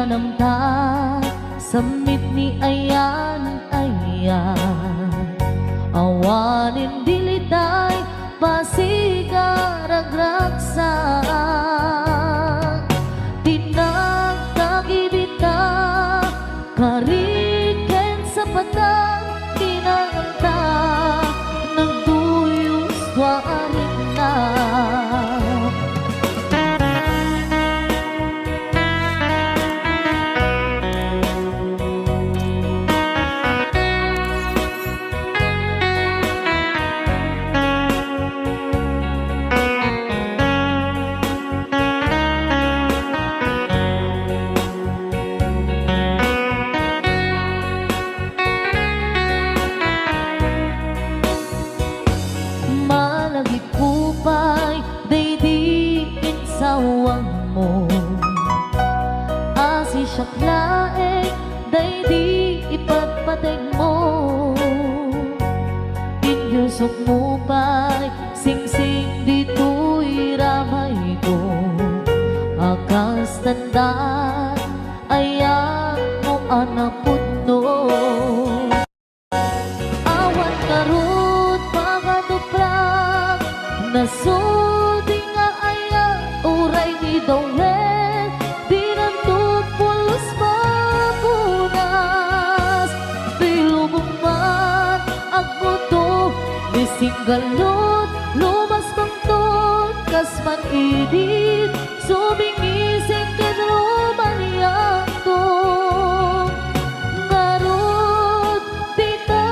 pinanamtan samit ni ayan awanin dilitay pasigaragraksan tinagtagibita kariken sa patang pinanganta nagduyos warin na sawang mo asi siyaklae day di ipagpateg mo inyusok mo pa'y sing-sing dito'y ramay ko akas tandaan ayan mo anapot no awan karot mga duprak nasudi nga ayan uray ni dawet di nandun pulos mapunas dilubong man ang mundo bisinggalot lumas pangton kasman idit sumingising kenromaniyang to ngarot dita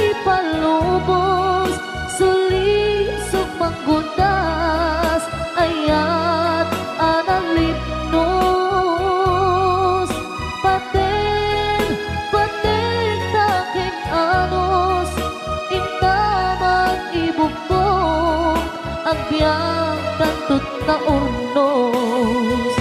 ipalubos suli sumanggundas ayat analipnos paten taking anos intaman ibukong ang biyang tantut na urnos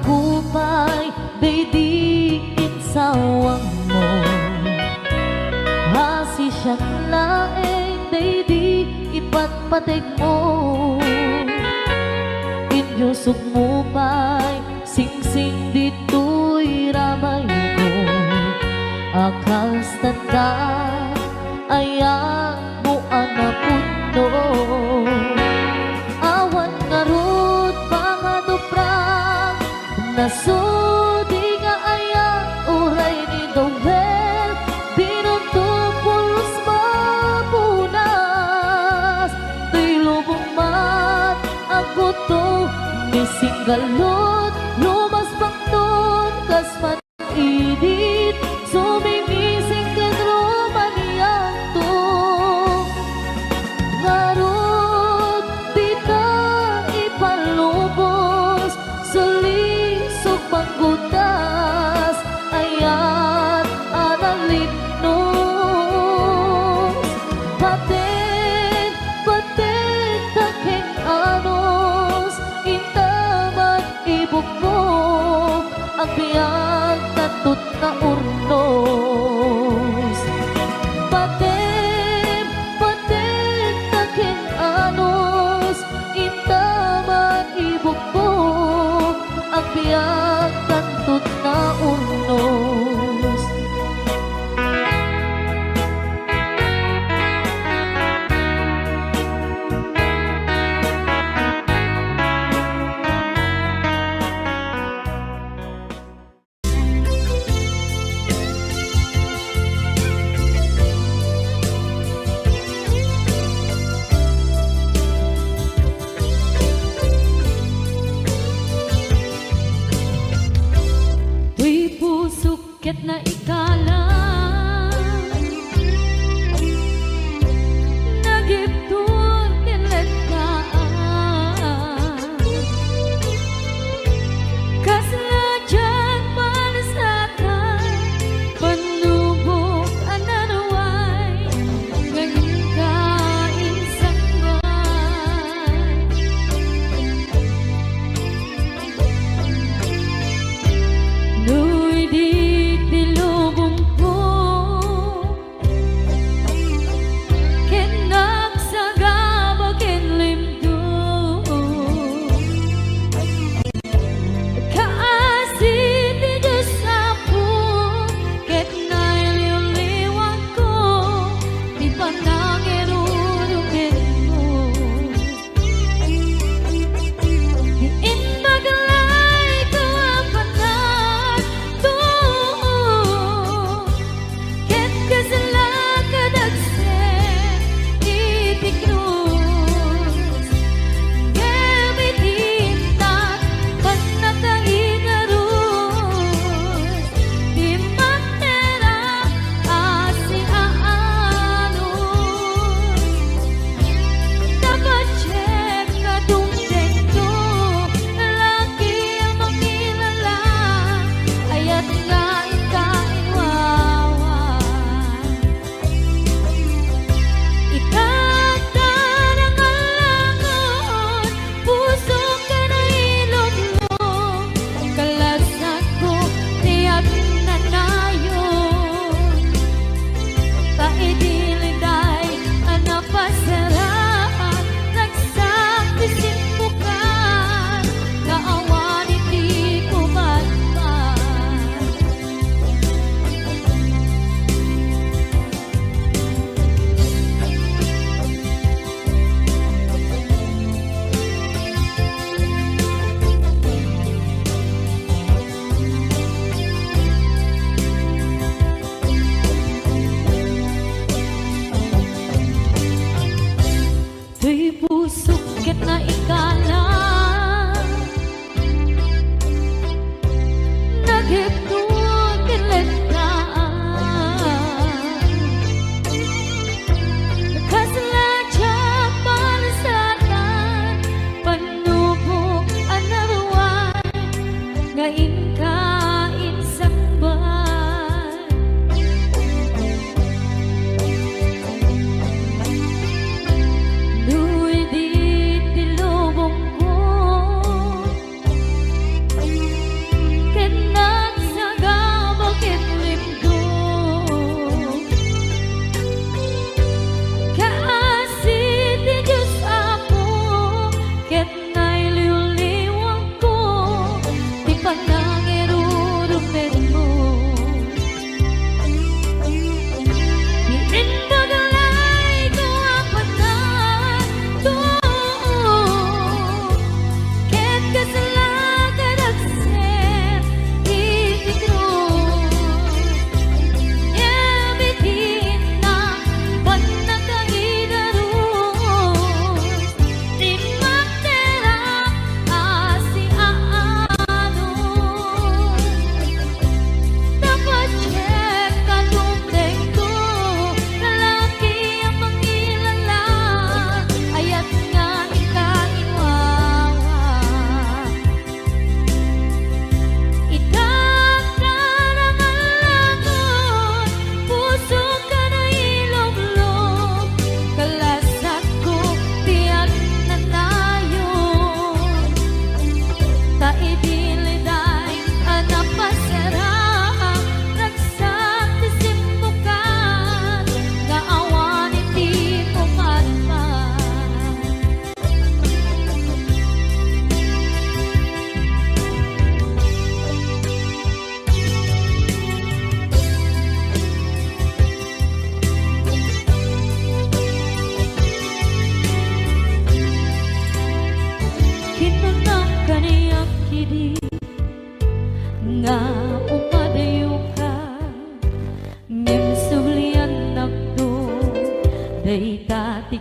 kupay day di insawang mo hasi siyang laeng day di ipatpateg mo inyusok mo pa'y sing-sing dito'y ramay ko akas tanda ayan mo anapuno awan ngarot mga duprak nasudi nga ayan uray ni dawet binunto pulos mapunas dilubong mat ang buto misinggalot lumas pangton kasman idit sumingising kenromaniyang to ngarot dita ipalubos suli panggutas ayat analipnos paten taking anos intaman ibukbok ang biyang tantut na urnos paten taking anos intaman ibukbok ang biyang tantut na urnos ket na ikala nagiptur kinlekaan kasladyan palisakan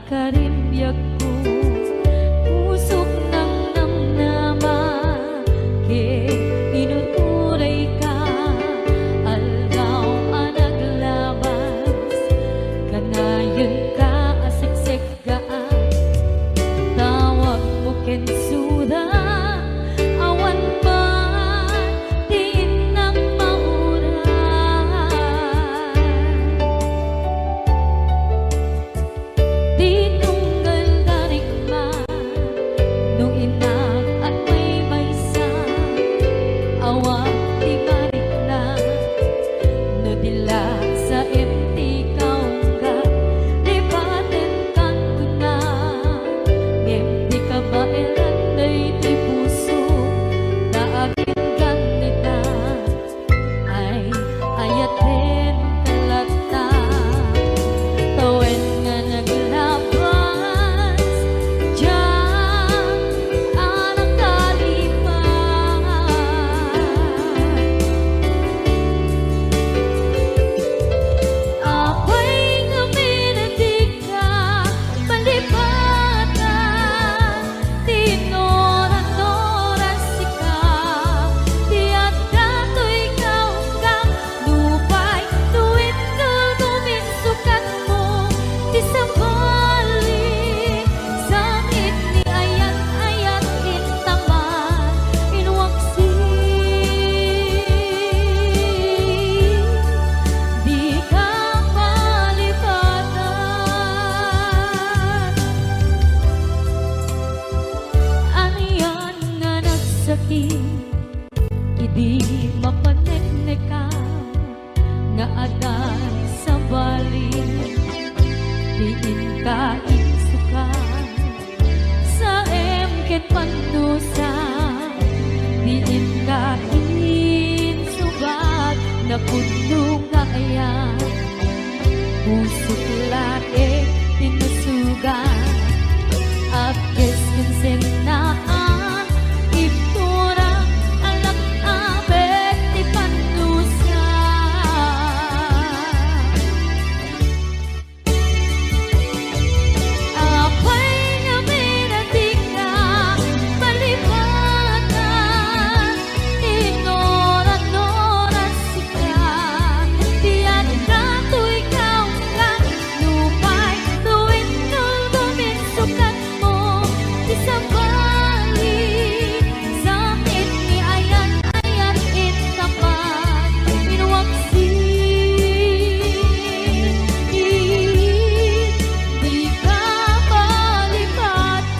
karibyag ko, pusok ng namnaman, kay inuturay ka, algaw ang naglabas, kanayon ka asiksik gaan, tawag mo kensuda, awan man, tiin ng mahuray. Di tunggal darik man, nung inag at may maysa, awang di barik na, no dila sa empty kaungga, lipaten kan ko na, empty ka ba elanday ti puso, daagin ganita, ay ayaten kalata, tawen nga naglabas, diyan anak kalipan. Apay nga minatig ka, palipatan, tinoran-noran sika, tiyak dato'y kaunggang, lupay, tuwid ka guminsukat mo, di sabali, sakit ni ayat-ayat intaman, inwaksi, di ka malipatan. Aniyan nga nagsakit, idi mapanekneka, nga adan sa bali, diin ka insuka, sa emket panusa, diin ka insubat, na puno nga ayan, pusok lae tinusugan, apkes kinseng naan, ipturang alak abet ti panusa. Apay nga minatig ka, palipatan, tinoran-noran sika, tiyan dato'y kaunggang, lupay, tuwid ka guminsukat mo, di sabali, sakit ni ayat-ayat intapan, inwaksi, di ka malipatan.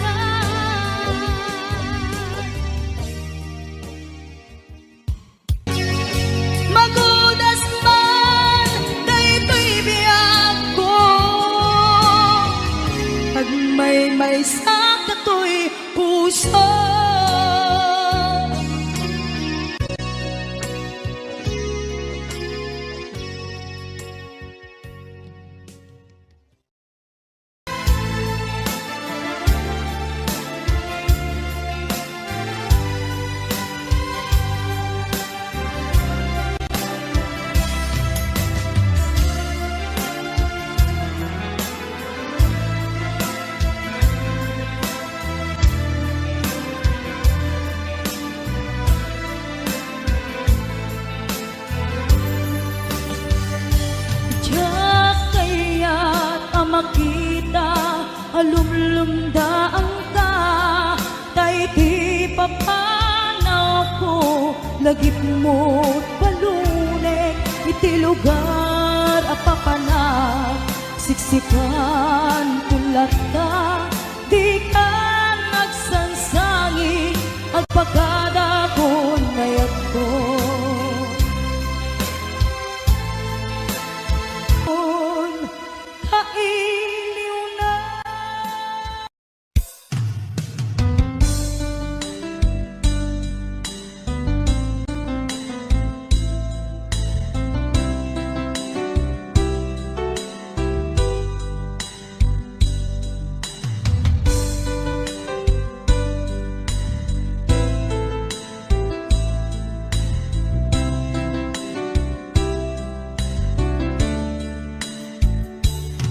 Magudas man, daytoy biyag ko, pag may sakato'y puso. Diyak kaya't ang makita, alumlumda ang ka, tay ti papanaw ko, lagip mo't palunek, iti lugar apapanak, siksikan kulat ka, di ka nagsansangi, ang pagkada ko nayag ko. Kailiw na.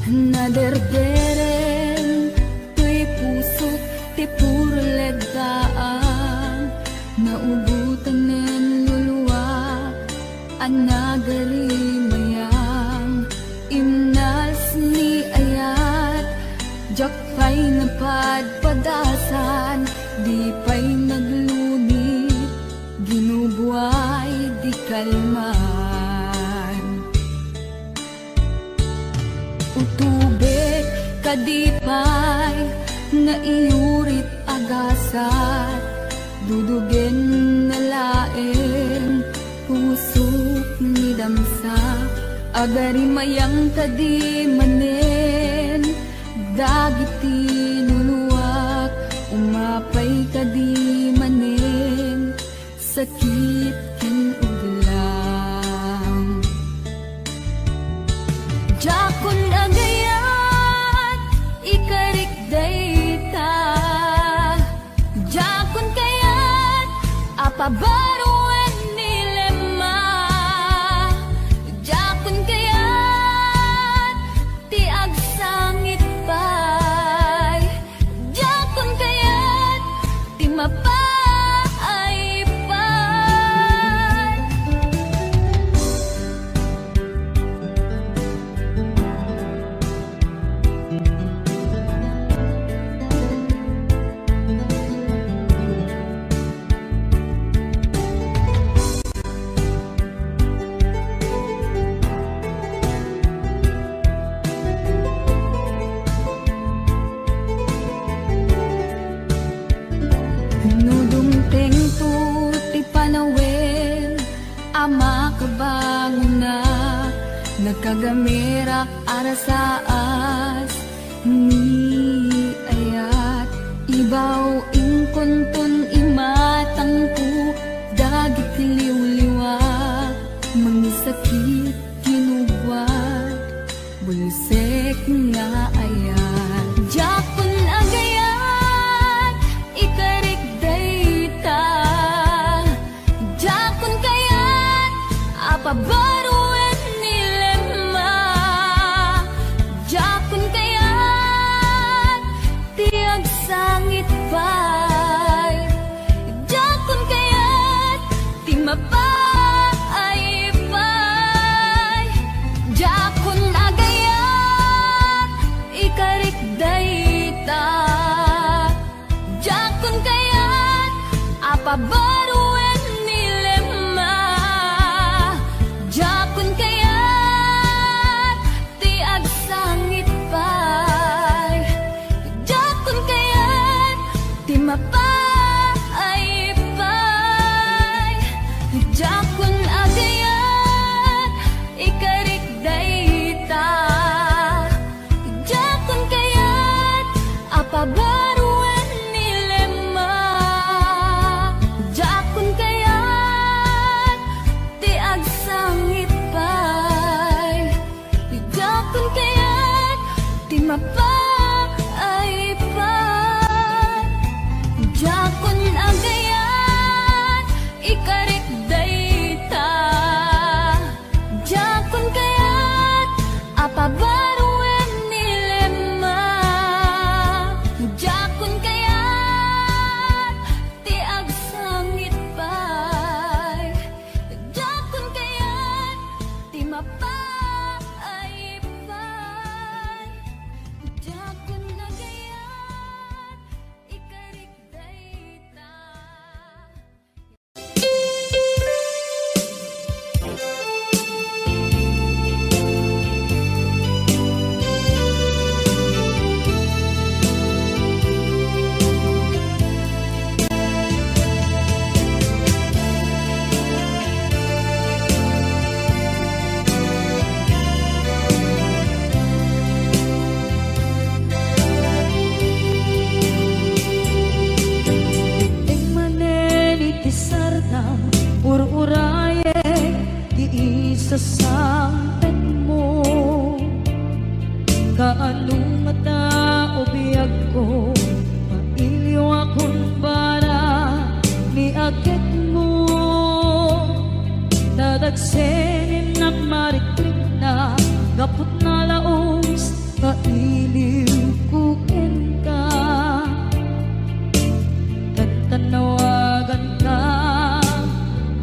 Naderderen anagalimayang imnas ni ayat jak pa'y napadpadasan di pa'y naglunit ginubuhay di kalman utubek kadipay nga iurit agasat dudugen na laeng pusok ni damsa agari mayang kadi manen dagiti nuluwak umapay kadi manen sakit ken uglang jakon agayat ikarik dayta jakon kayat apabaruan nilema jakon kayat ti agsangit pay jakon kayat ti mapay pay nudumteng tu ti panawin ama kabanguna nagkagamera arasaas ni ayat ibaw ingkontun imatangku dagit liwliwa mangisakit kinubwat bulsek nga ayat jakon agayat ikarik dayta jakon kayat apabaruan nilema jakon kayat ti agsangit pay jakon kayat ti mapay pay jakon agayat ikarik dayta jakon kayat apabaruan nilema jakon kayat ti agsangit pay jakon kayat ti mapay pay jakon agayat ikarik dayta jakon kayat apabaruan nilema jakon kayat ti agsangit pay jakon kayat ti mapay pay jakon agayat ikarik dayta jakon kayat apabaruan nilema jakon kayat ti agsangit pay jakon kayat ti mapay pay jakon agayat ikarik dayta. Ing manen iti sardam ururaye ti isasampen mo kaano nga tao biyag ko mailyo akong para ni akit mo dadagsenin ng mariklik na gapot na laos kailiw kukin ka tanawagan ka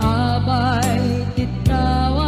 abay titawa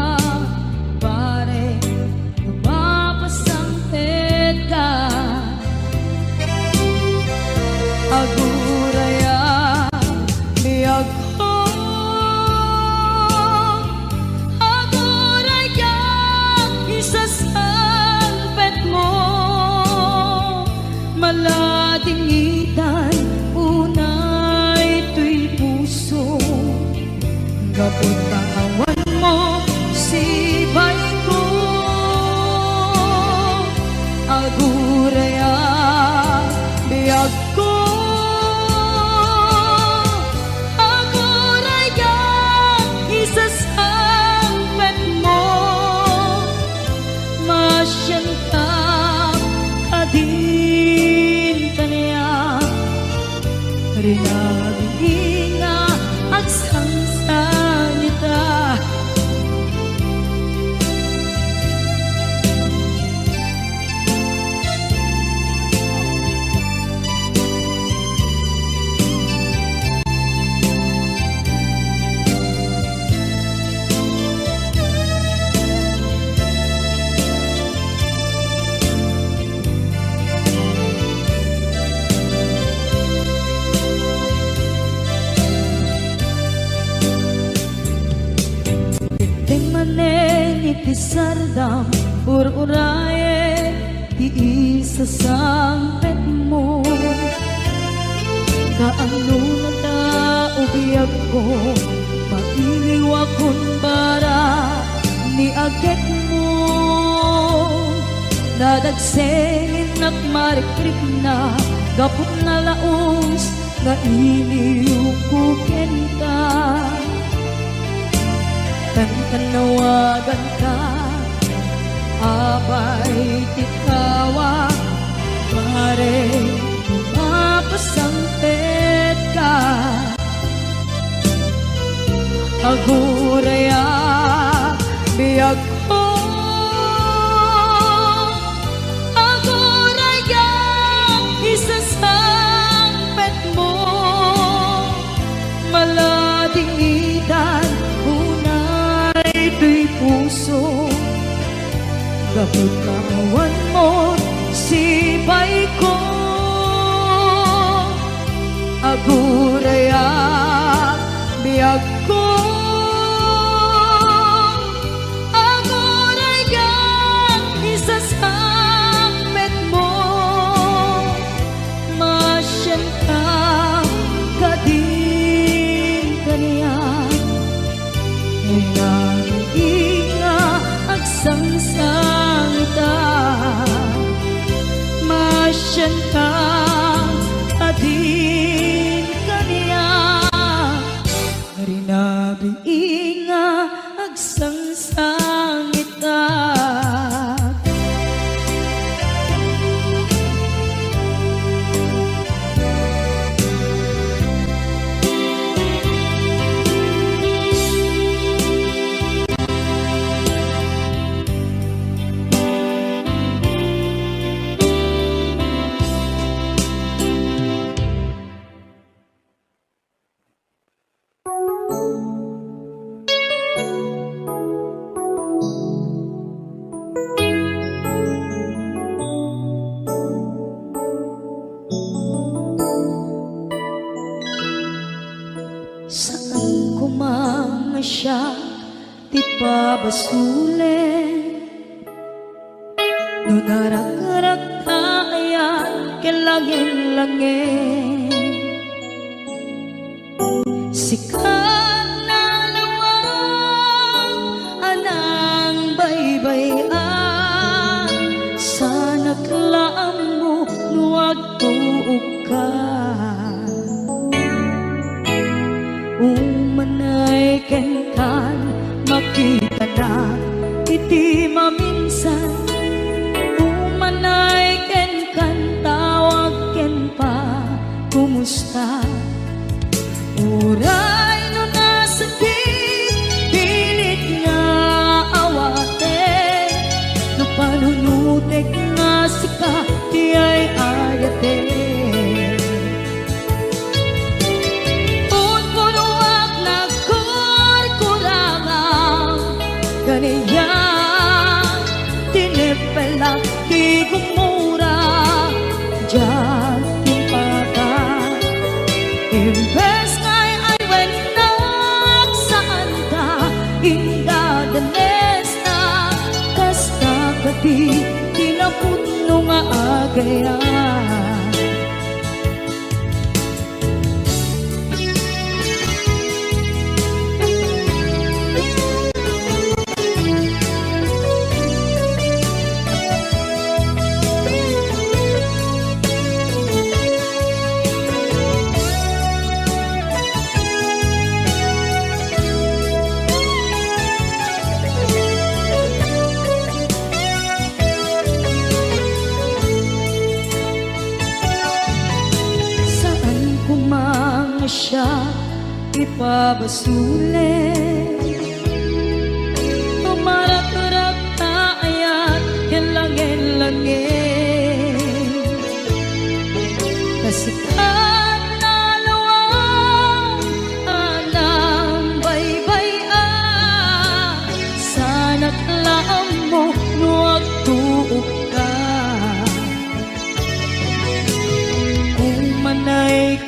Umanen iti sardam ururaye ti isa sampet mo. Kaano na ta ubiyag ko mailiwa kun bara ni aget mo. Nadagsengin nagmarikrik na gapot na laos nga iliw kuken ka. Tanawagan ka abay tikawa pare mapasampet ka. Aguraya biyag ko, aguraya isasampet mo. Maladitan unay tuy puso gapot kawan mo sibay ko. Aguraya biyag ko, aguraya isasampet mo. Masyan ka kadin kaniya inga agsangsangita. Masyan ka kadin kaniya rinabi inga agsangsangita. Saan ko mga siya ti pabasulen no narak-arak kaayan kelangin-langin. Sikat na lawang anang baybayan sa naklaan mo nuwag tuog ka. Umanay kenkan makita na iti maminsan. Umanay kenkan tawag ken pa kumusta. Uray no nasakit pilit nga awate no panunutek nga sika di ay ayate. Kaniya tinipela di gumura dyan yung pata. Imbes nga'y ay wenak saan ka indadanes na kasta kati tinaputno nga agayan. Siya ipabasulen tumarak-rak taayat kelangin-langin. Kasikat na lawang anang baybayan sa naklaan mo nuwag tuog ka. Umanay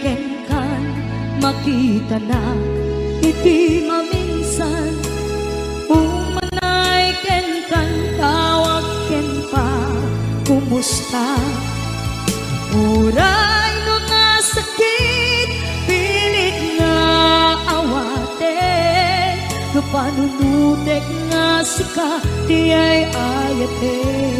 makita na iti maminsan. Uray no nga sakit, pilit nga awate, no panunutek nga sika, di ay ayate.